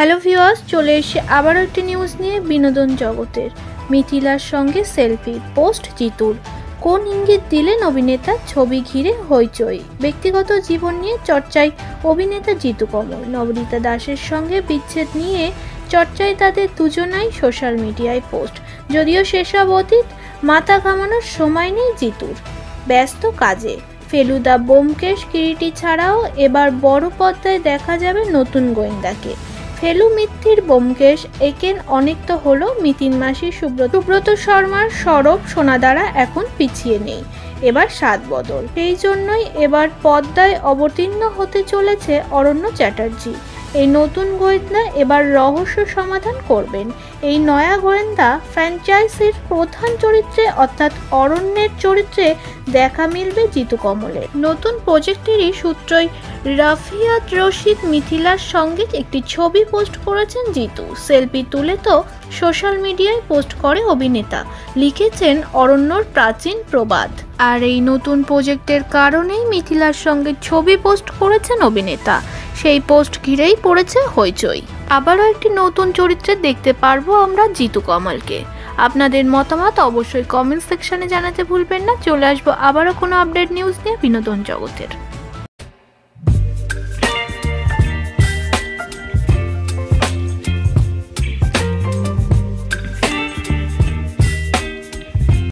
Hello viewers, চলে এসে আবারও একটি নিউজ নিয়ে বিনোদন জগতের। মিথিলার সঙ্গে সেলফি পোস্ট জিতুর। কোন ইঙ্গিত দিলেন অভিনেতা? ছবি ঘিরে হইচই। ব্যক্তিগত জীবন নিয়ে চর্চায় অভিনেতা জিতু কমল। নবনীতা দাসের সঙ্গে বিচ্ছেদ নিয়ে চর্চায় তাদের দুজনাই সোশ্যাল মিডিয়ায় পোস্ট। যদিও সেসব অতীত, মাথা ঘামানোর সময় নেই জিতুর, ব্যস্ত কাজে। ফেলুদা, ব্যোমকেশ, কিরীটি ছাড়াও এবার বড় পর্দায় দেখা যাবে নতুন গোয়েন্দাকে। ফেলু, মিথির, ব্যোমকেশ একেন অনেক তো হলো, মিতিন মাসি, সুব্রত শর্মার সরব সোনাদারা এখন পিছিয়ে নেই। এবার স্বাদ বদল। সেই জন্যই এবার পর্দায় অবতীর্ণ হতে চলেছে অরণ্য চ্যাটার্জি। এই নতুন গোয়েন্দা এবার রহস্য সমাধান করবেন। এই নয়া গোয়েন্দা ফ্র্যাঞ্চাইজির প্রধান চরিত্রে অর্থাৎ অরণ্যের চরিত্রে দেখা মিলবে জিতু কমলের। নতুন প্রজেক্টেরই সূত্রই রাফিয়াত রশিদ মিথিলার সঙ্গে একটি ছবি পোস্ট করেছেন জিতু। সেলফি তুলে তো সোশ্যাল মিডিয়ায় পোস্ট করে অভিনেতা, লিখেছেন অরণ্যর প্রাচীন প্রবাদ। আর এই নতুন প্রজেক্টের কারণেই মিথিলার সঙ্গে ছবি পোস্ট করেছেন অভিনেতা। সেই পোস্ট ঘিরেই পড়েছে হইচই। আবারও একটি নতুন চরিত্রে দেখতে পারবো আমরা জিতু কমলকে। আপনাদের মতামত অবশ্যই কমেন্ট সেকশনে জানাতে ভুলবেন না। চলে আসবো আবারও কোনো আপডেট নিউজ নিয়ে বিনোদন জগতের।